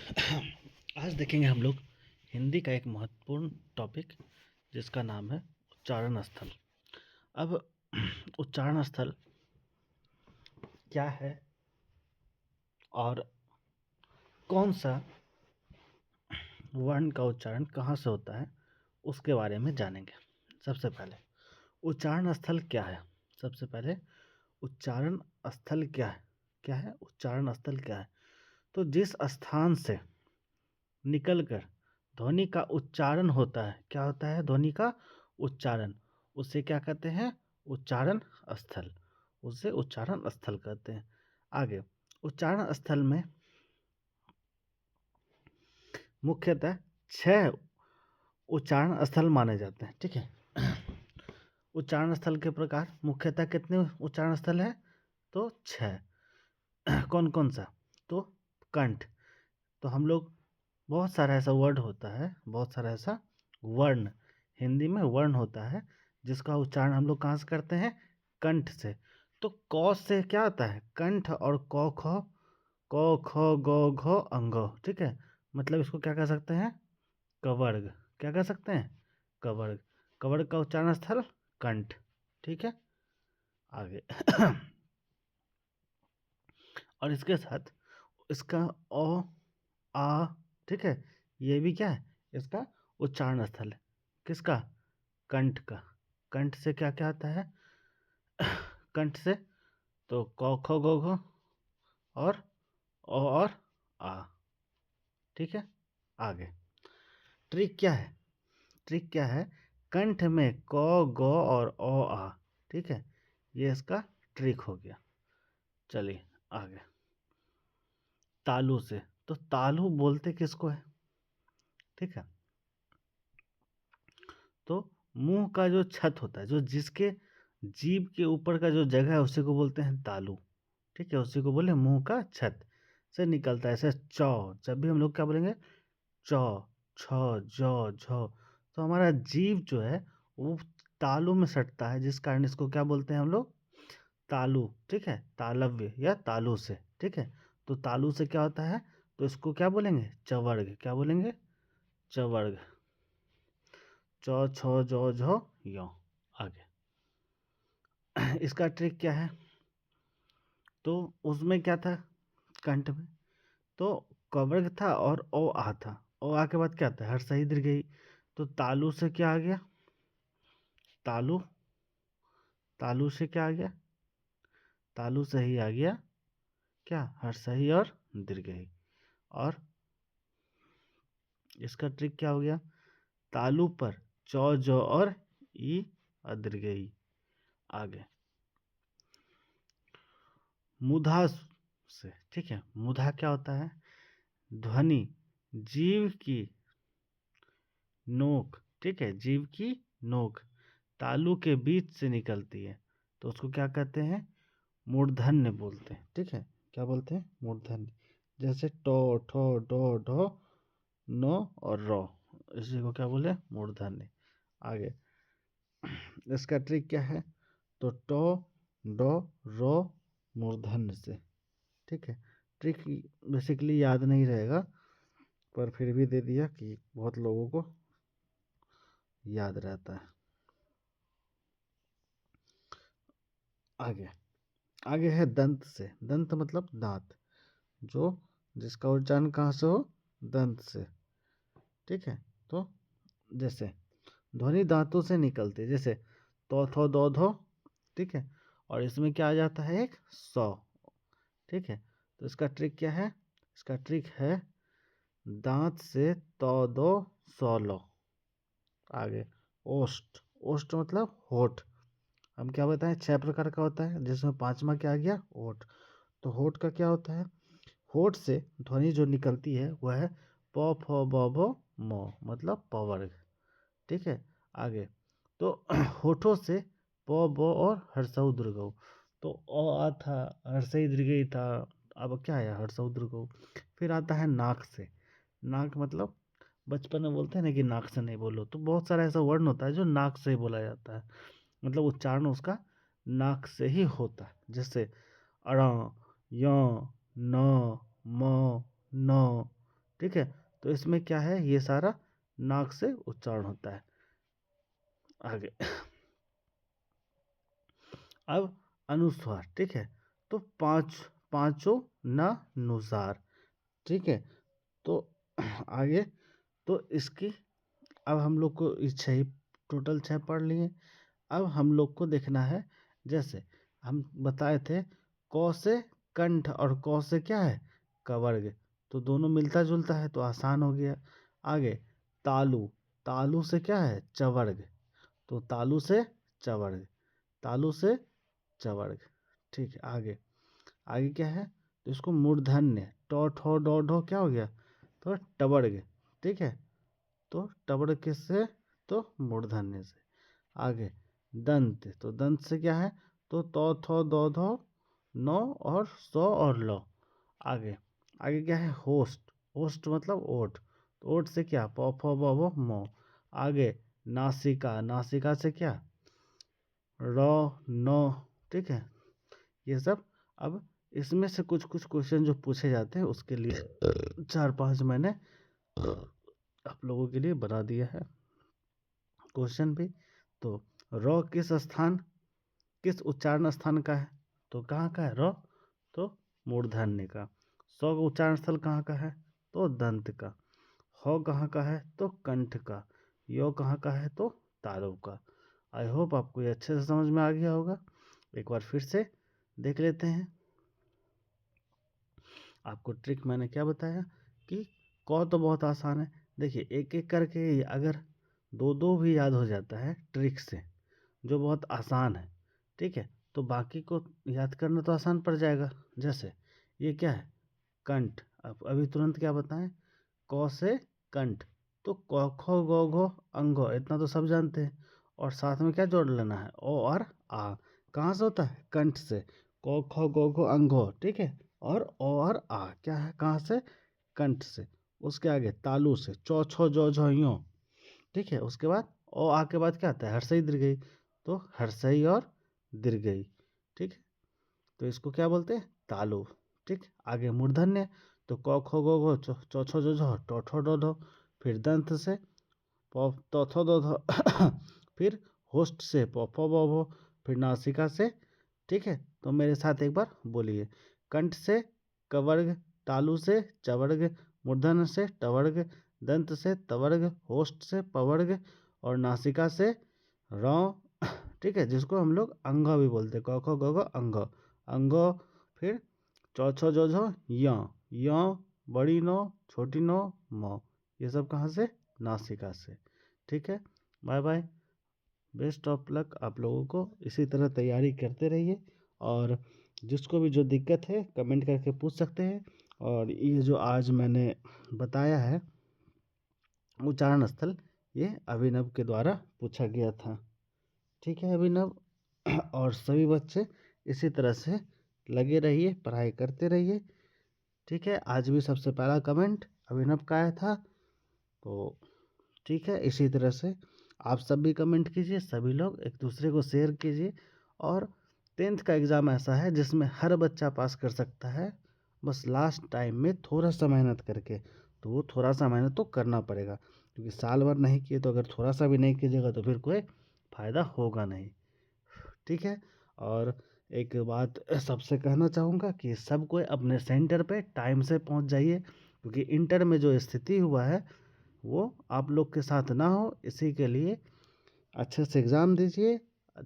आज देखेंगे हम लोग हिंदी का एक महत्वपूर्ण टॉपिक जिसका नाम है उच्चारण स्थल। अब उच्चारण स्थल क्या है और कौन सा वर्ण का उच्चारण कहाँ से होता है उसके बारे में जानेंगे। सबसे पहले उच्चारण स्थल क्या है। सबसे पहले उच्चारण स्थल क्या है उच्चारण स्थल क्या है। तो जिस स्थान से निकलकर ध्वनि का उच्चारण होता है, क्या होता है, ध्वनि का उच्चारण, उसे क्या कहते हैं, उच्चारण स्थल। उसे उच्चारण स्थल कहते हैं। आगे उच्चारण स्थल में मुख्यतः 6 उच्चारण स्थल माने जाते हैं। ठीक है। उच्चारण स्थल के प्रकार मुख्यतः कितने उच्चारण स्थल है, तो 6। कौन कौन सा, तो कंठ। तो हम लोग बहुत सारा ऐसा वर्ड होता है, बहुत सारा ऐसा वर्ण, हिंदी में वर्ण होता है जिसका उच्चारण हम लोग कहाँ से करते हैं, कंठ से। तो क से क्या होता है, कंठ, और क ख क ख ग घ अंग। ठीक है, मतलब इसको क्या कह सकते हैं, कवर्ग। क्या कह सकते हैं, कवर्ग। कवर्ग का उच्चारण स्थल कंठ। ठीक है। आगे और इसके साथ इसका ओ आ, ठीक है, ये भी क्या है, इसका उच्चारण स्थल है। किसका, कंठ का। कंठ से क्या क्या आता है, कंठ से तो क ख ग घ और ओ और आ। ठीक है। आगे ट्रिक क्या है, ट्रिक क्या है, कंठ में क ग और ओ आ। ठीक है, ये इसका ट्रिक हो गया। चलिए आगे तालु से। तो तालु बोलते किसको है, ठीक है। तो मुंह का जो छत होता है, जो जिसके जीभ के ऊपर का जो जगह है उसी को बोलते हैं तालु। ठीक है, उसी को बोले मुंह का छत से निकलता है। ऐसे चौ, जब भी हम लोग क्या बोलेंगे, चौ, छ, जौ, झ, तो हमारा जीभ जो है वो तालु में सटता है, जिस कारण इसको क्या बोलते हैं हम लोग, तालु। ठीक है, तालव्य या तालु से। ठीक है, तो तालु से क्या होता है, तो इसको क्या बोलेंगे, चवर्ग। क्या बोलेंगे, चवर्ग। चौ, छ, जौ, झ, यो। आगे इसका ट्रिक क्या है, तो उसमें क्या था, कंठ में तो कवर्ग था और ओ आ था। ओ आ के बाद क्या था, हर सही दीर्घई। तो तालु से क्या आ गया, तालु, तालु से क्या आ गया, तालु से ही आ गया क्या, हर सही और दीर्घई। और इसका ट्रिक क्या हो गया, तालु पर चौ, जौ और ई दीर्घई। आगे मुधा से। ठीक है, मुधा क्या होता है, ध्वनि जीव की नोक, ठीक है, जीव की नोक तालु के बीच से निकलती है, तो उसको क्या कहते हैं, मूर्धन्य बोलते हैं। ठीक है, क्या बोलते हैं, मूर्धन्य। जैसे टो, ठो, डो, ढो, नो और रो, इसी को क्या बोले, मूर्धन्य। आगे इसका ट्रिक क्या है, तो टो, डो, रो, मूर्धन्य से। ठीक है, ट्रिक बेसिकली याद नहीं रहेगा, पर फिर भी दे दिया कि बहुत लोगों को याद रहता है। आगे आगे है दंत से। दंत मतलब दांत, जो जिसका उच्चारण कहाँ से हो, दंत से। ठीक है, तो जैसे ध्वनि दांतों से निकलती है, जैसे तो, थो, दो, धो। ठीक है, और इसमें क्या आ जाता है, एक सौ। ठीक है, तो इसका ट्रिक क्या है, इसका ट्रिक है दांत से तो, दो, सौ लो। आगे ओष्ठ। ओष्ठ मतलब होठ। हम क्या बताएं, 6 प्रकार का होता है, जिसमें 5वां क्या आ गया, होठ। तो होठ का क्या होता है, होठ से ध्वनि जो निकलती है वह है प, फ, ब, भ, म, मतलब पवर्ग। ठीक है। आगे तो होठों से प, ब और हर्षऊ दीर्घऊ। तो अ आ था, हर्षई दीर्घई था, अब क्या आया, हर्षऊ दीर्घऊ। फिर आता है नाक से। नाक मतलब बचपन में बोलते हैं ना कि नाक से नहीं बोलो, तो बहुत सारा ऐसा वर्ण होता है जो नाक से ही बोला जाता है, मतलब उच्चारण उसका नाक से ही होता है। जैसे अड़, य, न, म, न। ठीक है। तो इसमें क्या है, ये सारा नाक से उच्चारण होता है। आगे अब अनुस्वार, ठीक है। तो पांचों न नुसार, ठीक है। तो आगे तो इसकी अब हम लोग को छः, टोटल 6 पढ़ लिए। अब हम लोग को देखना है, जैसे हम बताए थे क से कंठ और क से क्या है, कवर्ग, तो दोनों मिलता जुलता है तो आसान हो गया। आगे तालु, तालु से क्या है, चवर्ग, तो तालु से चवर्ग, तालु से चवर्ग, ठीक है। आगे आगे क्या है, तो इसको मूर्धन्य, टो ठो डो ढो क्या हो गया, तो टवर्ग, ठीक है। तो टवर्ग से, तो मूर्धन्य से। आगे दंत, तो दंत से क्या है, तो थो दो धो नो और सो और लो। आगे आगे क्या है, होस्ट, होस्ट मतलब ओठ, तो ओठ से क्या, प फ ब भ मो। आगे नासिका, नासिका से क्या, रो नो, ठीक है। ये सब अब इसमें से कुछ कुछ क्वेश्चन जो पूछे जाते हैं उसके लिए 4-5 मैंने आप लोगों के लिए बना दिया है क्वेश्चन भी। तो रो किस स्थान, किस उच्चारण स्थान का है, तो कहाँ का है रो, तो मूर्धन्य का। सौ का उच्चारण स्थल कहाँ का है, तो दंत का। हो कहाँ का है, तो कंठ का। यो कहाँ का है, तो तालु का। आई होप आपको ये अच्छे से समझ में आ गया होगा। एक बार फिर से देख लेते हैं। आपको ट्रिक मैंने क्या बताया कि क तो बहुत आसान है। देखिए एक एक करके अगर दो दो भी याद हो जाता है ट्रिक से, जो बहुत आसान है, ठीक है, तो बाकी को याद करना तो आसान पड़ जाएगा। जैसे ये क्या है, कंठ, अब अभी तुरंत क्या बताएं, क से कंठ, तो क ख ग घ अंगो, इतना तो सब जानते हैं। और साथ में क्या जोड़ लेना है, ओ और आ। कहाँ से होता है, कंठ से, क ख ग घ अंगो, ठीक है। और ओ और आ क्या है, कहाँ से, कंठ से। उसके आगे तालु से, चौ छो जो झो यो, ठीक है। उसके बाद ओ आ के बाद क्या आता है, हर्षई दीर्घई, तो हर्षई और दीर्घई, ठीक है। तो इसको क्या बोलते हैं, तालु, ठीक। आगे मूर्धन्य, तो क ख ग घ चौ छो जो झो टो ठो डो ढो। फिर दंत से प तो थो दो धो फिर होस्ट से प फ ब भो। फिर नासिका से, ठीक है। तो मेरे साथ एक बार बोलिए, कंठ से कवर्ग, तालु से चवर्ग, मूर्धन्य से टवर्ग, दंत से तवर्ग, होस्ट से पवर्ग, और नासिका से रौ, ठीक है, जिसको हम लोग अंग भी बोलते हैं, क ख ग घ अंग, अंग। फिर चौ छो जो झो य, बड़ी नो, छोटी नो, म। ये सब कहाँ से, नासिका से, ठीक है। Bye bye, best of luck आप लोगों को। इसी तरह तैयारी करते रहिए, और जिसको भी जो दिक्कत है कमेंट करके पूछ सकते हैं। और ये जो आज मैंने बताया है उच्चारण स्थल, ये अभिनव के द्वारा पूछा गया था, ठीक है अभिनव। और सभी बच्चे इसी तरह से लगे रहिए, पढ़ाई करते रहिए, ठीक है। आज भी सबसे पहला कमेंट अभिनव का आया था, तो ठीक है। इसी तरह से आप सब भी कमेंट कीजिए, सभी लोग एक दूसरे को शेयर कीजिए। और 10th का एग्ज़ाम ऐसा है जिसमें हर बच्चा पास कर सकता है, बस लास्ट टाइम में थोड़ा सा मेहनत करके। तो वो थोड़ा सा मेहनत तो करना पड़ेगा, क्योंकि साल भर नहीं किए तो अगर थोड़ा सा भी नहीं कीजिएगा तो फिर कोई फ़ायदा होगा नहीं, ठीक है। और एक बात सबसे कहना चाहूँगा कि सब कोई अपने सेंटर पे टाइम से पहुँच जाइए, क्योंकि इंटर में जो स्थिति हुआ है वो आप लोग के साथ ना हो। इसी के लिए अच्छे से एग्ज़ाम दीजिए,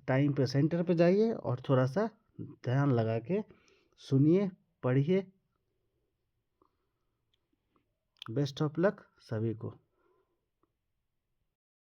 टाइम पे सेंटर पे जाइए, और थोड़ा सा ध्यान लगा के सुनिए, पढ़िए। बेस्ट ऑफ लक सभी को।